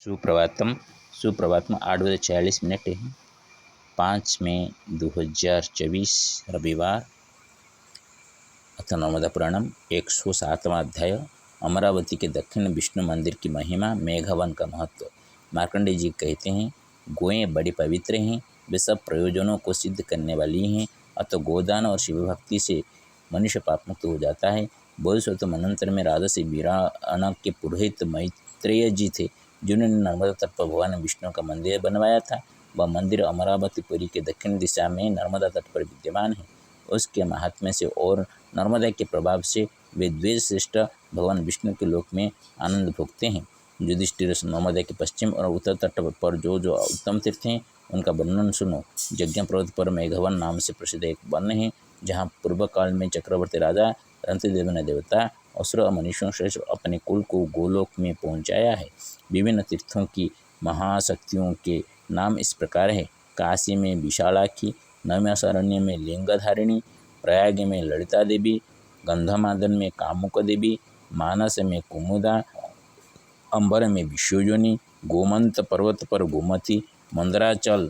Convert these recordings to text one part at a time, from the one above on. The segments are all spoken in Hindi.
सुप्रभातम। सुप्रभात में 8:46 है। 5 मई 2024 रविवार। अथ नर्मदा पुराणम 107वां अध्याय। अमरावती के दक्षिण विष्णु मंदिर की महिमा, मेघवन का महत्व। मार्कंडेय जी कहते हैं, गोएं बड़ी पवित्र हैं, वे सब प्रयोजनों को सिद्ध करने वाली हैं। अतः गोदान और शिव भक्ति से मनुष्य पाप मुक्त हो जाता है। बोधिसत्व मनंतर में राजसी वीराण के पुरोहित मैत्रेय जी थे, जिन्होंने नर्मदा तट पर भगवान विष्णु का मंदिर बनवाया था। वह मंदिर अमरावतीपुरी के दक्षिण दिशा में नर्मदा तट पर विद्यमान है। उसके महात्म्य से और नर्मदा के प्रभाव से वे द्वेष श्रेष्ठ भगवान विष्णु के लोक में आनंद भोगते हैं। युधिष्ठिर, नर्मदा के पश्चिम और उत्तर तट पर जो जो उत्तम तीर्थ हैं, उनका वर्णन सुनो। यज्ञ पर्वत पर मेघवन नाम से प्रसिद्ध एक वन है, जहाँ पूर्व काल में चक्रवर्ती राजा रंतिदेव ने देवता असुर और मनुष्यों से अपने कुल को गोलोक में पहुँचाया है। विभिन्न तीर्थों की महाशक्तियों के नाम इस प्रकार है। काशी में विशालाक्षी, नैमिषारण्य में लिंगधारिणी, प्रयाग में ललिता देवी, गंधमादन में कामुक देवी, मानस में कुमुदा, अंबर में विश्वजोनी, गोमंत पर्वत पर गोमती, मंदराचल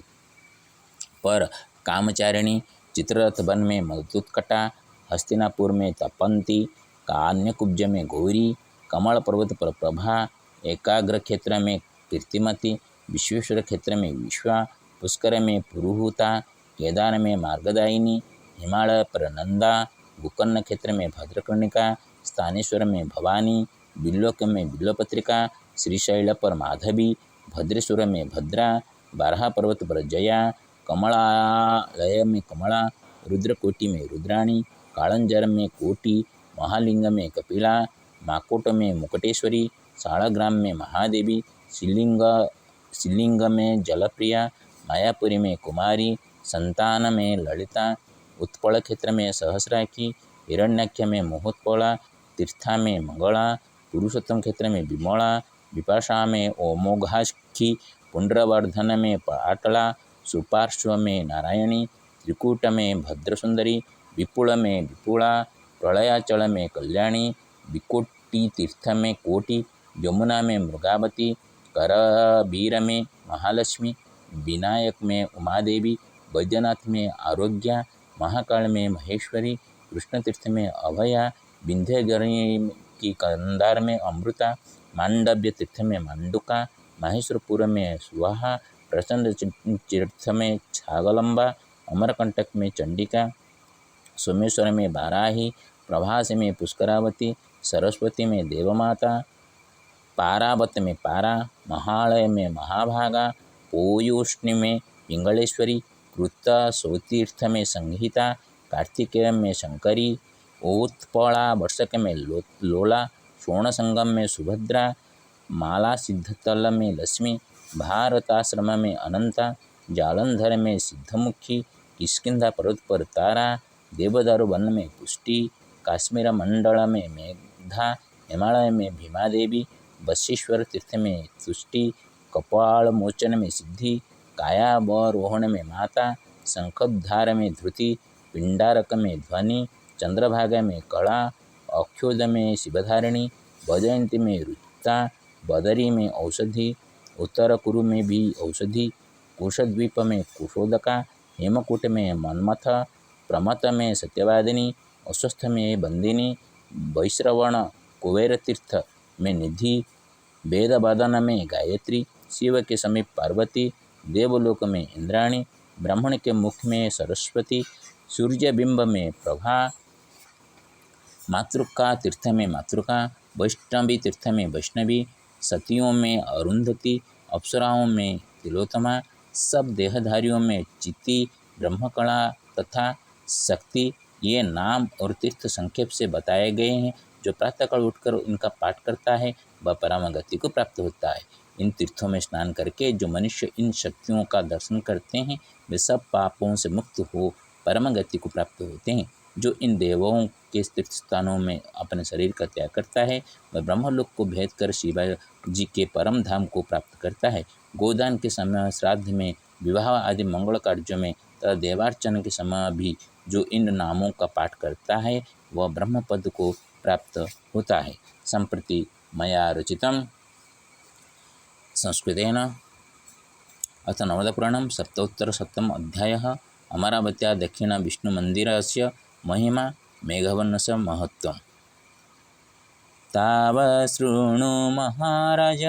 पर कामचारिणी, चित्ररथ वन में मधुत्कटा, हस्तिनापुर में तपंती, कान्यकुब्ज में गौरी, कमल पर्वत पर प्रभा, एकाग्र क्षेत्र में कीर्तिमती, विश्वेश्वर क्षेत्र में विश्वा, पुष्कर में पुरुहूता, केदार में मार्गदायिनी, हिमालय पर नंदा, गोकर्ण क्षेत्र में भद्रकर्णिका, स्थानेश्वर में भवानी, बिल्लोक में बिल्वपत्रिका, श्रीशैल पर माधवी, भद्रेश्वर में भद्रा, बारहा पर्वत पर जया, कमलालय में कमला, रुद्रकोटि में रुद्राणी, कालंजर में कोटि, महालिंग में कपिला, माकोट में मुकुटेश्वरी, सालग्राम में महादेवी, शिलिंग में जलप्रिया, मायापुरी में कुमारी, संतान में ललिता, उत्पल क्षेत्र में सहस्राक्षी, हिरण्याख्य में मोहोत्पला, तीर्था में मंगला, पुरुषोत्तम क्षेत्र में विमला, विपाशा में ओमोघाक्षी, पुंड्रवर्धन में पाटला, सुपार्श्व में नारायणी, त्रिकूट में भद्रसुंदरी, विपुल में विपुला, प्रलयाचल में कल्याणी, विकोटी तीर्थ में कोटि, यमुना में मृगावती, करबीर में महालक्ष्मी, विनायक में उमादेवी, बैद्यनाथ में आरोग्या, महाकाल में महेश्वरी, कृष्ण तीर्थ में अभया, विंध्यगिरी की कंदार में अमृता, मांडव्य तीर्थ में मांडुका, माहेश्वरपुर में सुवाहा, प्रचंड तीर्थ में छागलंबा, अमरकंटक में चंडिका, सोमेश्वर में बाराही, प्रभास में पुष्करावती, सरस्वती में देवमाता, पारावत में पारा, महालय में महाभागा, पोयोष्णी में पिंगलेश्वरी, कृत सौतीर्थ में संहिता, कार्तिकेय में शंकरी, उत्पला वर्षक में लोला, स्वर्ण संगम में सुभद्रा, माला सिद्धतल में लक्ष्मी, भारताश्रम में अनंता, जालंधर में सिद्धमुखी, किष्किंधा पर्वत पर तारा, देवदारू वन में पुष्टि, काश्मीर मंडल में मेघा, हिमालय में भीमादेवी, बसेश्वर तीर्थ में तुष्टि, कपाल मोचन में सिद्धि, कायावरोहण में माता, शंखोद्धार में धृति, पिंडारक में ध्वनि, चंद्रभागा में कला, अक्षोद में शिवधारिणी, वजयंती में रुचिता, बदरी में औषधि, उत्तर कुरु में भी औषधि, कुशद्वीप में कुशोदका, हेमकूट में मनमथ, प्रमथ में सत्यवादिनी, अस्वस्थ में बंदिनी, वैश्रवण कुबेर तीर्थ में निधि, वेदवदन में गायत्री, शिव के समीप पार्वती, देवलोक में इंद्राणी, ब्राह्मण के मुख में सरस्वती, सूर्यबिंब में प्रभा, मातृका तीर्थ में मातृका, वैष्णवी तीर्थ में वैष्णवी, सतियों में अरुंधति, अप्सराओं में तिलोत्तमा, सब देहधारियों में चिति, ब्रह्मकला तथा शक्ति। ये नाम और तीर्थ संक्षेप से बताए गए हैं। जो प्रातःकाल उठकर इनका पाठ करता है, वह परम गति को प्राप्त होता है। इन तीर्थों में स्नान करके जो मनुष्य इन शक्तियों का दर्शन करते हैं, वे सब पापों से मुक्त हो परम गति को प्राप्त होते हैं। जो इन देवों के तीर्थ स्थानों में अपने शरीर का त्याग करता है, वह ब्रह्मलोक को भेद कर शिव जी के परम धाम को प्राप्त करता है। गोदान के समय, श्राद्ध में, विवाह आदि मंगल कार्यों में तथा देवार्चन के समय भी जो इन नामों का पाठ करता है, वह ब्रह्म पद को प्राप्त होता है। संप्रति मया रचितम संस्कृतेन। अथ नवदपुराणं सप्तोत्तरशतम् अध्यायः। अमरावत्या दक्षिणविष्णुमन्दिरस्य महिमा, मेघवर्णस्य महत्त्वम्। तावत् शृणु महाराज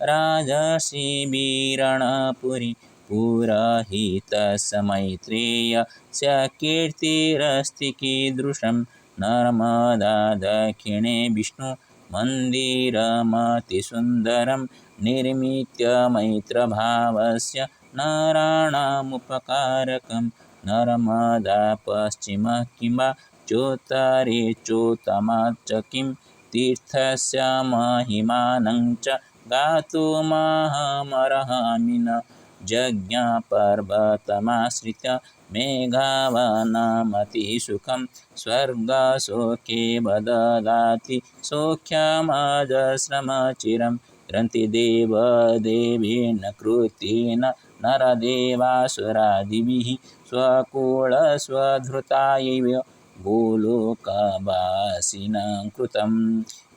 राजर्षिवीरणपुरी पुरोहितस्य मैत्रेयस्य कीर्तिरस्ति कीदृशं। नर्मदा दक्षिणे विष्णुमन्दिरमतिसुन्दरं निर्मित्य मैत्रभावस्य नराणामुपकारकं। नर्मदा पश्चिमे किंवा चोत्तरे चोत्तमाच्च किं। तीर्थस्य महिमानं च गातुमहमर्हामि न। जज्ञपर्वतमाश्रित्य मेघावनमतिसुखं। स्वर्गसौख्ये ददाति सौख्यमजस्रमचिरं। रन्तिदेवदेवेन कृतेन नरदेवासुरादिभिः स्वकुलस्वधृतायैव गोलोकवासिनं कृतं।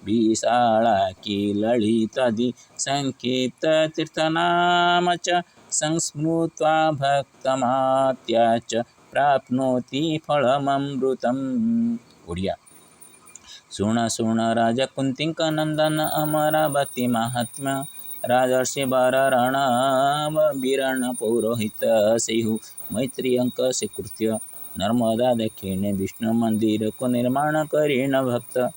विशालाक्षी ललितादि संक्षिप्ततीर्थनाम च संस्मृत्वा भक्तमात्या च प्राप्नोति फलममृतम्। ओडिया। सुण राजकुन्तिकनन्दन अमरावती महात्म्य। राजर्षि वररणव वीरण पौरोहित सेहु मैत्रियंक स्वीकृत्य। नर्मदा दक्षिणे विष्णु मंदिर को निर्माण करीन भक्त।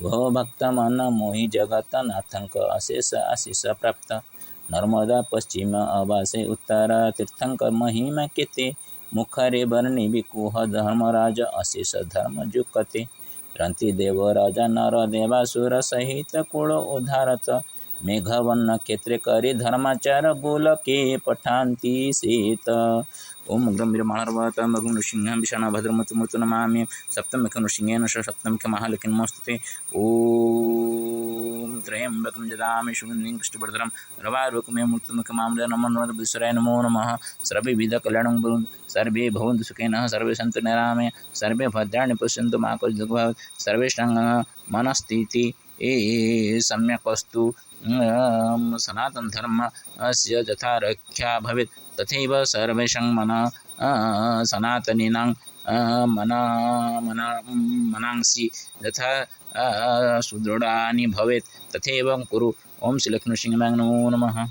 वह भक्त मन मोहि जगत नाथंक अशेष आशीष प्राप्त। नर्मदा पश्चिम अवासे उत्तर तीर्थंक महिमा केते। मुखरे वर्णि विकुह धर्मराज अशेष धर्म जुकते। रंतिदेव राजा नर देवासुर सहित कुल उद्धारत। मेघवर्ण क्षेत्रे करी धर्माचार गोलके पठान्ति सेत। ओम अग्रम वीरमाणर्वत मगुं नृसिंहं विषाणा भद्रमतिमूर्तो नमामि। सप्तममुख नृसिंहेन सप्तमुख महालक्ष्मीनमोस्तुते। ओम त्र्यंबकं यजामहे सुगन्धिं पुष्टिवर्धनम् उर्वारुकमिव मृत्युमुखमामृतं। नमो नमः नमो नमः। सर्वविधकल्याणं सर्वे भवन्तु सुखिनः, सर्वे सन्तु निरामयाः, सर्वे भद्राणि पश्यन्तु मा कश्चित् दुःखभाग्, सर्वेषां मनस्थितिः सम्यक् अस्तु। सनातनधर्मस्य यथा रक्षा भवेत् तथैव सर्वेषां सनातनीनां मनांसि यथा सुदृढानि भवेत् तथैव कुरु। ओम श्री लक्ष्मीनृसिंहाय नमो नमः।